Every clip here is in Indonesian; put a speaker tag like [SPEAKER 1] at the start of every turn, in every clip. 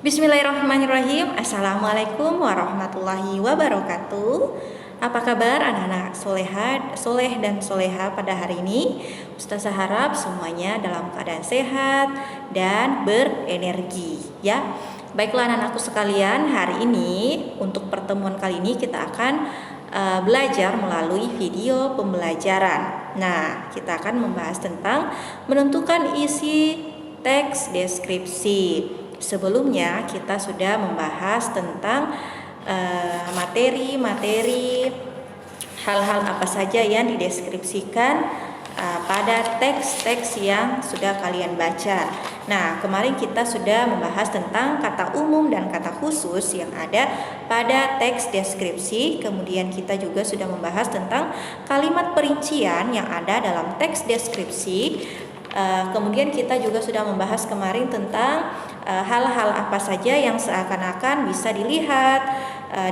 [SPEAKER 1] Bismillahirrahmanirrahim. Assalamualaikum warahmatullahi wabarakatuh. Apa kabar anak-anak soleh dan soleha pada hari ini? Ustazah harap semuanya dalam keadaan sehat dan berenergi ya. Baiklah anak-anakku sekalian, hari ini untuk pertemuan kali ini kita akan belajar melalui video pembelajaran. Nah, kita akan membahas tentang menentukan isi teks deskripsi. Sebelumnya kita sudah membahas tentang materi-materi hal-hal apa saja yang dideskripsikan pada teks-teks yang sudah kalian baca. Nah, kemarin kita sudah membahas tentang kata umum dan kata khusus yang ada pada teks deskripsi. Kemudian kita juga sudah membahas tentang kalimat perincian yang ada dalam teks deskripsi. Kemudian kita juga sudah membahas kemarin tentang hal-hal apa saja yang seakan-akan bisa dilihat,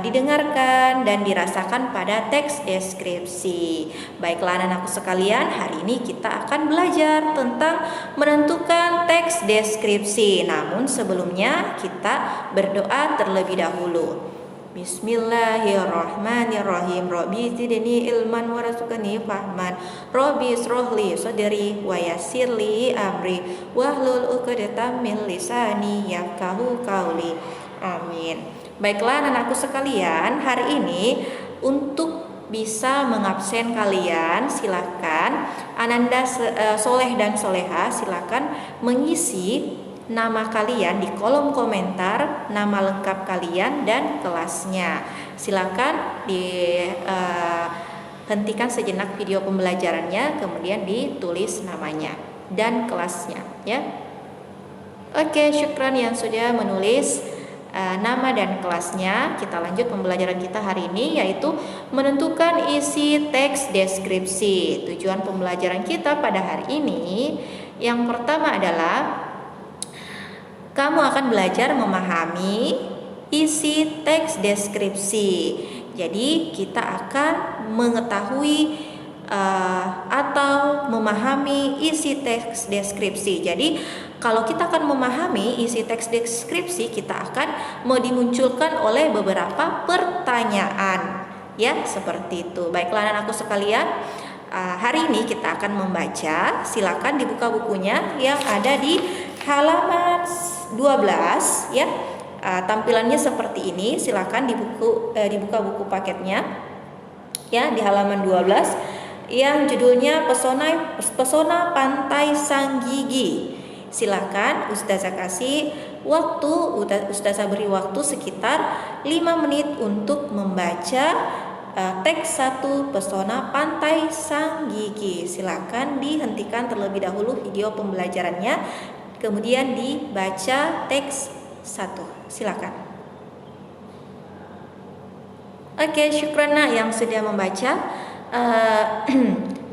[SPEAKER 1] didengarkan, dan dirasakan pada teks deskripsi. Baiklah anak-anakku sekalian, hari ini kita akan belajar tentang menentukan teks deskripsi. Namun sebelumnya kita berdoa terlebih dahulu. Bismillahirrahmanirrahim. Rabbi zidni ilman warzuqni fahman. Rabbi shrahli sadri wa yassirli amri wahlul 'uqdatam min lisani yafqahu qawli. Amin. Baiklah anak-anakku sekalian, hari ini untuk bisa mengabsen kalian, silakan Ananda soleh dan soleha silakan mengisi nama kalian di kolom komentar, nama lengkap kalian dan kelasnya. Silakan dihentikan sejenak video pembelajarannya, kemudian ditulis namanya dan kelasnya ya. Oke, syukran yang sudah menulis nama dan kelasnya. Kita lanjut pembelajaran kita hari ini, yaitu menentukan isi teks deskripsi. Tujuan pembelajaran kita pada hari ini yang pertama adalah kamu akan belajar memahami isi teks deskripsi. Jadi kita akan mengetahui atau memahami isi teks deskripsi. Jadi kalau kita akan memahami isi teks deskripsi, kita akan mau dimunculkan oleh beberapa pertanyaan ya, seperti itu. Baiklah anak-anakku sekalian, hari ini kita akan membaca. Silakan dibuka bukunya yang ada di halaman 12 ya. Tampilannya seperti ini. Silakan dibuka buku paketnya ya, di halaman 12 yang judulnya Pesona Pantai Sanggigi. Silakan Ustazah kasih waktu, Ustazah beri waktu sekitar 5 menit untuk membaca teks 1 Pesona Pantai Sanggigi. Silakan dihentikan terlebih dahulu video pembelajarannya, kemudian dibaca teks 1. Silakan. Oke, syukran yang sudah membaca.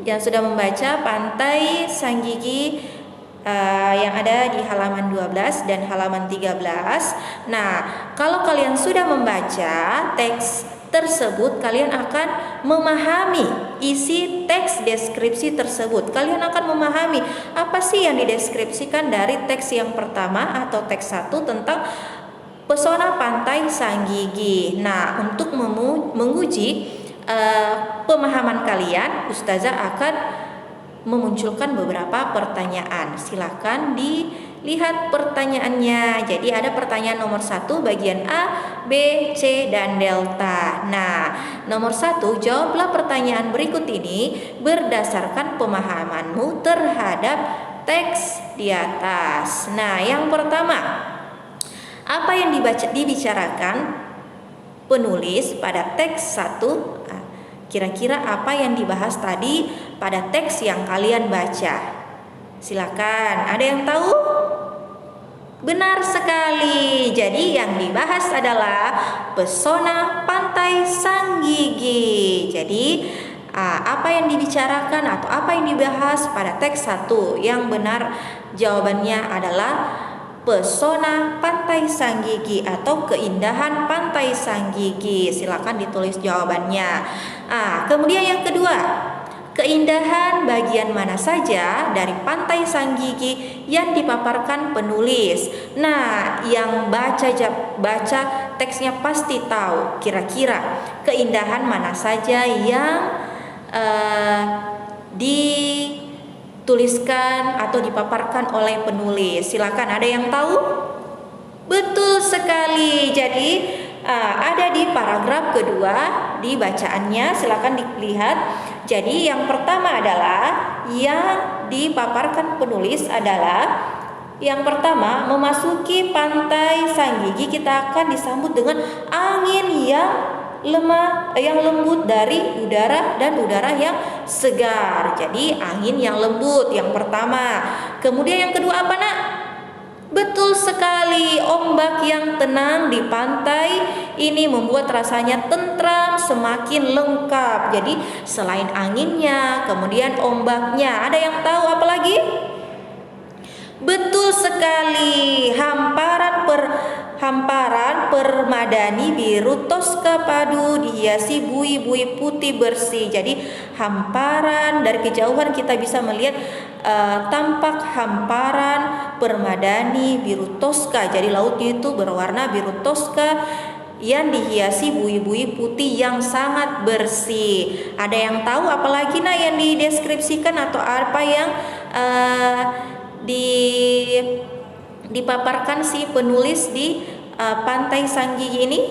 [SPEAKER 1] Yang sudah membaca Pantai Sanggigi yang ada di halaman 12 dan halaman 13. Nah, kalau kalian sudah membaca teks tersebut, kalian akan memahami isi teks deskripsi tersebut. Kalian akan memahami apa sih yang dideskripsikan dari teks yang pertama atau teks 1 tentang Pesona Pantai Sanggigi. Nah, untuk menguji pemahaman kalian, Ustazah akan memunculkan beberapa pertanyaan. Silakan dilihat pertanyaannya. Jadi ada pertanyaan nomor 1 bagian A, B, C, dan delta. Nah, nomor 1, jawablah pertanyaan berikut ini berdasarkan pemahamanmu terhadap teks di atas. Nah, yang pertama, apa yang dibicarakan penulis pada teks 1? Kira-kira apa yang dibahas tadi pada teks yang kalian baca? Silakan, ada yang tahu? Benar sekali. Jadi yang dibahas adalah Pesona Pantai Sanggigi. Jadi apa yang dibicarakan atau apa yang dibahas pada teks 1? Yang benar jawabannya adalah Pesona Pantai Sanggigi atau keindahan Pantai Sanggigi. Silakan ditulis jawabannya. Kemudian yang kedua, Keindahan bagian mana saja dari Pantai Sanggigi yang dipaparkan penulis? Nah, yang baca teksnya pasti tahu kira-kira keindahan mana saja yang dituliskan atau dipaparkan oleh penulis. Silakan, ada yang tahu? Betul sekali. Jadi ada di paragraf kedua di bacaannya, silakan dilihat. Jadi yang pertama adalah yang dipaparkan penulis adalah yang pertama, memasuki Pantai Sanggigi kita akan disambut dengan angin yang lembut dari udara dan udara yang segar. Jadi angin yang lembut yang pertama. Kemudian yang kedua apa, Nak? Betul sekali, ombak yang tenang di pantai ini membuat rasanya tentram, semakin lengkap. Jadi selain anginnya, kemudian ombaknya, ada yang tahu apa lagi? Betul sekali, hamparan permadani biru toska padu dihiasi buih-buih putih bersih. Jadi hamparan dari kejauhan kita bisa melihat tampak hamparan permadani biru toska. Jadi lautnya itu berwarna biru toska yang dihiasi buih-buih putih yang sangat bersih. Ada yang tahu apalagi yang dideskripsikan atau apa yang dipaparkan si penulis di Pantai Sanggigi ini?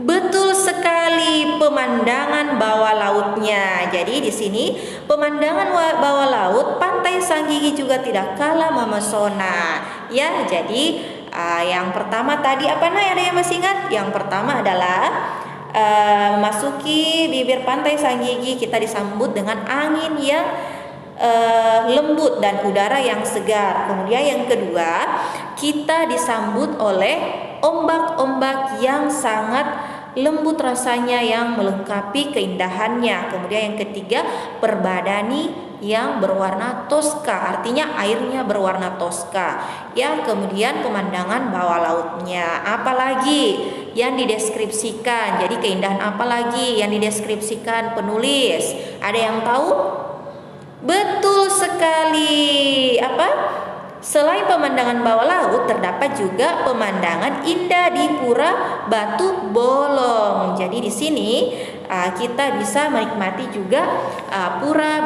[SPEAKER 1] Betul sekali, pemandangan bawah lautnya. Jadi di sini pemandangan bawah laut Pantai Sanggigi juga tidak kalah memesona. Ya, jadi yang pertama tadi apa, ada yang masih ingat? Yang pertama adalah memasuki bibir Pantai Sanggigi kita disambut dengan angin yang lembut dan udara yang segar. Kemudian yang kedua, kita disambut oleh ombak-ombak yang sangat lembut rasanya yang melengkapi keindahannya. Kemudian yang ketiga, permadani yang berwarna toska, artinya airnya berwarna toska. Ya, kemudian pemandangan bawah lautnya. Apalagi yang dideskripsikan? Jadi keindahan apalagi yang dideskripsikan penulis? Ada yang tahu? Betul sekali. Apa? Selain pemandangan bawah laut, terdapat juga pemandangan indah di Pura Batu Bolong. Jadi di sini kita bisa menikmati juga Pura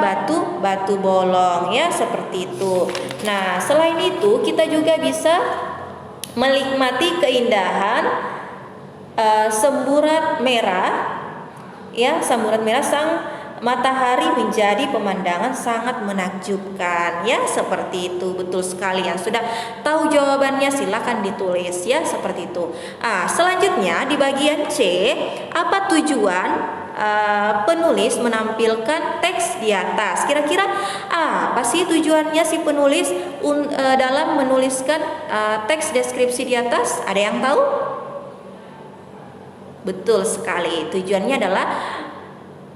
[SPEAKER 1] Batu Bolong, ya, seperti itu. Nah, selain itu kita juga bisa menikmati keindahan semburat merah, ya, semburat merah sang matahari menjadi pemandangan sangat menakjubkan, ya, seperti itu. Betul sekali. Yang sudah tahu jawabannya silakan ditulis, ya, seperti itu. Selanjutnya di bagian C, apa tujuan penulis menampilkan teks di atas? Kira-kira apa sih tujuannya si penulis dalam menuliskan teks deskripsi di atas? Ada yang tahu? Betul sekali. Tujuannya adalah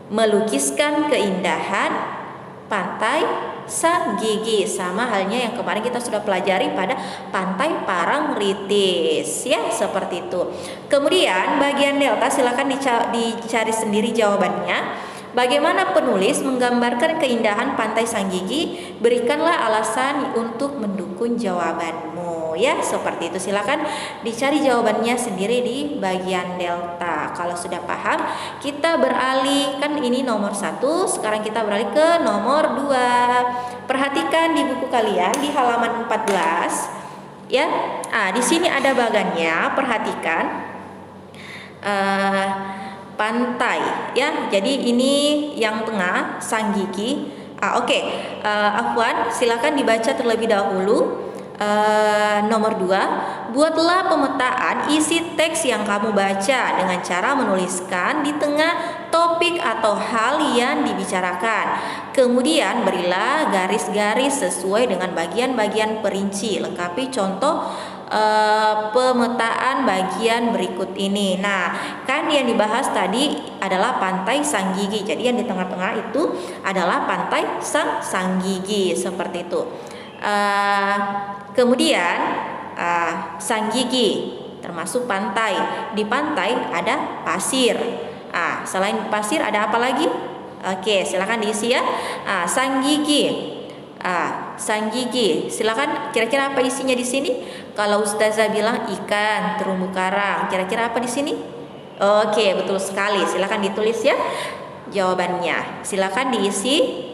[SPEAKER 1] melukiskan keindahan Pantai Sanggigi, sama halnya yang kemarin kita sudah pelajari pada Pantai Parangtritis, ya, seperti itu. Kemudian bagian delta silakan dicari sendiri jawabannya. Bagaimana penulis menggambarkan keindahan Pantai Sanggigi? Berikanlah alasan untuk mendukung jawabanmu, ya, seperti itu. Silakan dicari jawabannya sendiri di bagian delta. Kalau sudah paham, kita beralih, kan ini nomor 1, sekarang kita beralih ke nomor 2. Perhatikan di buku kalian di halaman 14, ya. Di sini ada bagannya, perhatikan. Pantai, ya. Jadi ini yang tengah Sanggigi. Afwan, silakan dibaca terlebih dahulu. Nomor 2, buatlah pemetaan isi teks yang kamu baca dengan cara menuliskan di tengah topik atau hal yang dibicarakan. Kemudian berilah garis-garis sesuai dengan bagian-bagian perinci. Lengkapi contoh pemetaan bagian berikut ini. Nah, kan yang dibahas tadi adalah Pantai Sanggigi. Jadi yang di tengah-tengah itu adalah Pantai Sanggigi, seperti itu. Kemudian Sanggigi termasuk pantai. Di pantai ada pasir. Selain pasir ada apa lagi? Oke, silakan diisi ya. Sang gigi. Sang gigi. Silakan, kira-kira apa isinya di sini? Kalau Ustazah bilang ikan, terumbu karang, kira-kira apa di sini? Oke, betul sekali. Silakan ditulis ya jawabannya. Silakan diisi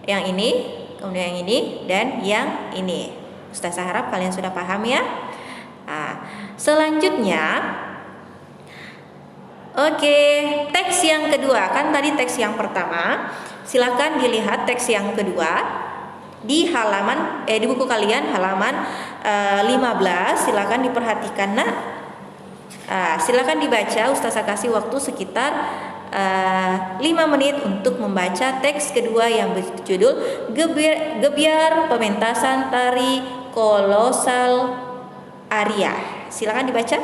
[SPEAKER 1] yang ini, kemudian yang ini, dan yang ini. Ustazah harap kalian sudah paham ya. Selanjutnya, oke, teks yang kedua. Kan tadi teks yang pertama. Silakan dilihat teks yang kedua di halaman di buku kalian halaman 15. Silakan diperhatikan nak. Silakan dibaca. Ustazah kasih waktu sekitar 5 menit untuk membaca teks kedua yang berjudul Gebyar Pementasan Tari Kolosal Aria. Silakan dibaca.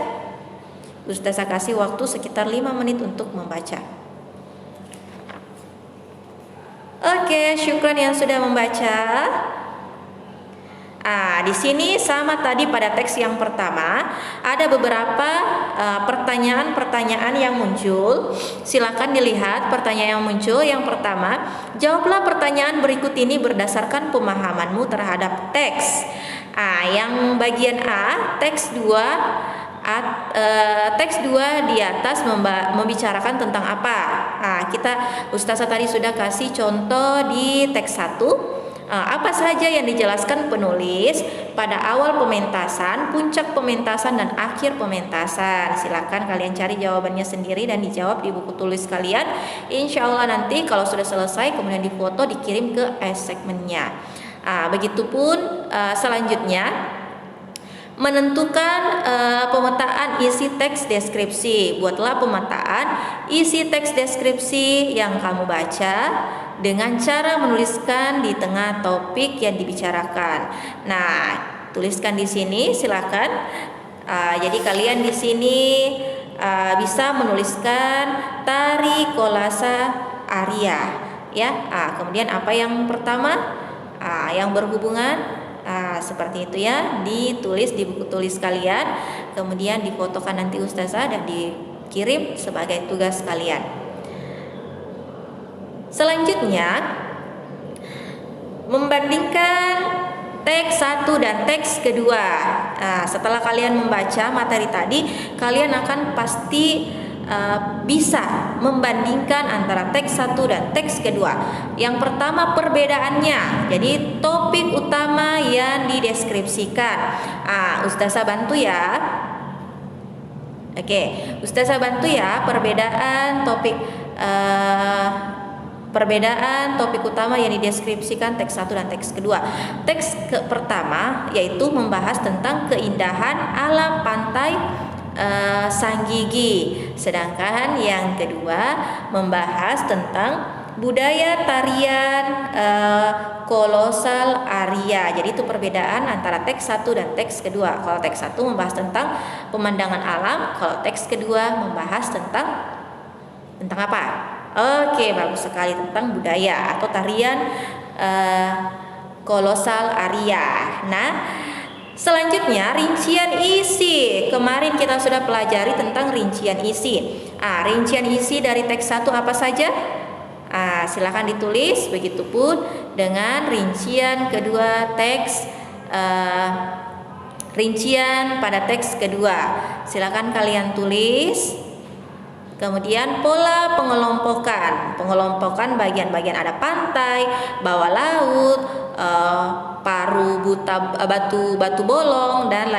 [SPEAKER 1] Ustazah kasih waktu sekitar 5 menit untuk membaca. Oke, syukran yang sudah membaca. Di sini sama tadi pada teks yang pertama, ada beberapa pertanyaan-pertanyaan yang muncul. Silakan dilihat pertanyaan yang muncul. Yang pertama, jawablah pertanyaan berikut ini berdasarkan pemahamanmu terhadap teks. Yang bagian A, teks 2. Teks 2 di atas membicarakan tentang apa? Ustazah tadi sudah kasih contoh di teks 1. Apa saja yang dijelaskan penulis pada awal pementasan, puncak pementasan, dan akhir pementasan? Silakan kalian cari jawabannya sendiri dan dijawab di buku tulis kalian. Insya Allah nanti kalau sudah selesai kemudian difoto dikirim ke segmennya. Begitupun selanjutnya, menentukan pemetaan isi teks deskripsi. Buatlah pemetaan isi teks deskripsi yang kamu baca dengan cara menuliskan di tengah topik yang dibicarakan. Tuliskan di sini silakan. Jadi kalian di sini bisa menuliskan tari kolasa aria ya. Kemudian apa yang pertama? Yang berhubungan seperti itu ya, ditulis di buku tulis kalian, kemudian difotokan nanti Ustazah dan dikirim sebagai tugas kalian. Selanjutnya, membandingkan teks 1 dan teks kedua. Setelah kalian membaca materi tadi, kalian akan pasti bisa membandingkan antara teks 1 dan teks kedua. Yang pertama, perbedaannya. Jadi topik utama yang dideskripsikan. Ustazah bantu ya. Oke, Ustazah bantu ya perbedaan topik utama yang dideskripsikan teks 1 dan teks kedua. Teks pertama yaitu membahas tentang keindahan alam pantai Sang Gigi, sedangkan yang kedua membahas tentang budaya tarian kolosal aria. Jadi itu perbedaan antara teks 1 dan teks kedua. Kalau teks 1 membahas tentang pemandangan alam, kalau teks kedua membahas tentang apa? Oke, bagus sekali, tentang budaya atau tarian kolosal aria. Selanjutnya rincian isi. Kemarin kita sudah pelajari tentang rincian isi. Rincian isi dari teks 1 apa saja? Silakan ditulis. Begitupun dengan rincian kedua teks, rincian pada teks kedua. Silakan kalian tulis. Kemudian pola pengelompokan bagian-bagian, ada pantai, bawah laut, paru buta, batu bolong, dan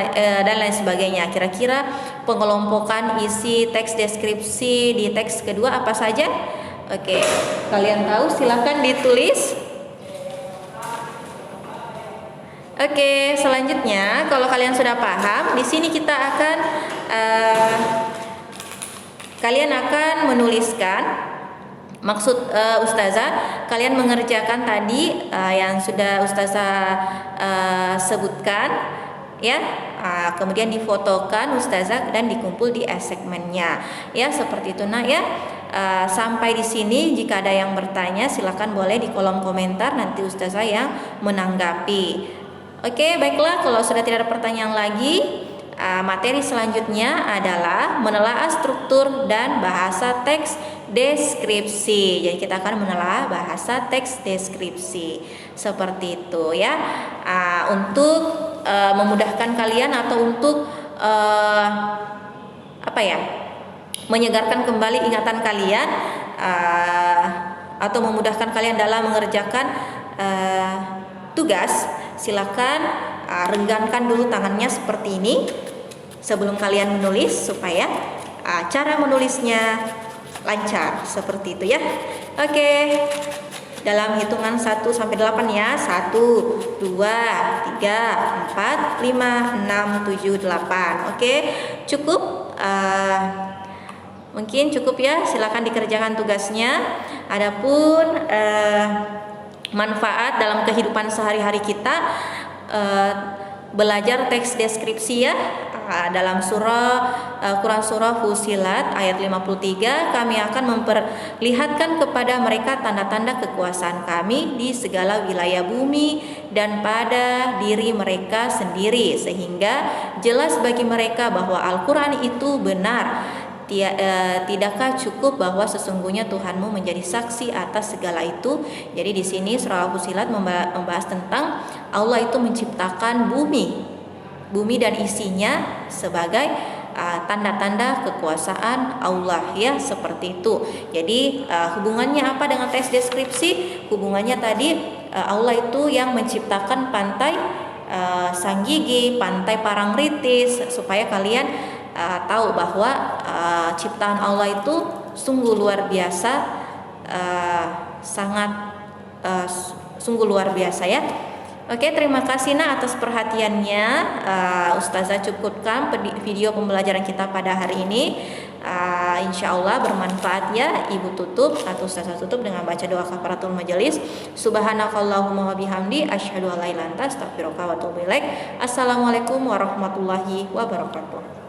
[SPEAKER 1] lain sebagainya. Kira-kira pengelompokan isi teks deskripsi di teks kedua apa saja? Oke, kalian tahu, silakan ditulis. Oke, selanjutnya kalau kalian sudah paham, di sini kita akan kalian akan menuliskan maksud Ustazah. Kalian mengerjakan tadi yang sudah Ustazah sebutkan ya. Kemudian difotokan Ustazah dan dikumpul di segmennya ya, seperti itu ya. Sampai di sini jika ada yang bertanya silakan boleh di kolom komentar, nanti Ustazah yang menanggapi. Oke, baiklah, kalau sudah tidak ada pertanyaan lagi, materi selanjutnya adalah menelaah struktur dan bahasa teks deskripsi. Jadi kita akan menelaah bahasa teks deskripsi seperti itu ya. Untuk memudahkan kalian atau untuk menyegarkan kembali ingatan kalian atau memudahkan kalian dalam mengerjakan tugas, silakan renggangkan dulu tangannya seperti ini sebelum kalian menulis supaya cara menulisnya lancar seperti itu ya. Oke. Dalam hitungan 1 sampai 8 ya. 1 2 3 4 5 6 7 8. Oke. Cukup mungkin cukup ya. Silakan dikerjakan tugasnya. Adapun manfaat dalam kehidupan sehari-hari kita belajar teks deskripsi ya. Dalam Quran surah Fussilat ayat 53, kami akan memperlihatkan kepada mereka tanda-tanda kekuasaan kami di segala wilayah bumi dan pada diri mereka sendiri, sehingga jelas bagi mereka bahwa Al-Quran itu benar. Tidakkah cukup bahwa sesungguhnya Tuhanmu menjadi saksi atas segala itu? Jadi di sini surah Fussilat membahas tentang Allah itu menciptakan bumi dan isinya sebagai tanda-tanda kekuasaan Allah ya, seperti itu. Jadi hubungannya apa dengan teks deskripsi? Hubungannya tadi Allah itu yang menciptakan pantai Sanggigi, pantai Parangtritis, supaya kalian tahu bahwa ciptaan Allah itu sungguh luar biasa, sungguh luar biasa ya. Oke, terima kasih atas perhatiannya. Ustazah cukupkan video pembelajaran kita pada hari ini. Insya Allah bermanfaat ya. Ibu tutup atau Ustazah tutup dengan baca doa kafaratul majelis. Subhanakallahumma wa bihamdi asyhadu an la ilaha illa anta astaghfiruka wa atubu ilaik. Assalamualaikum warahmatullahi wabarakatuh.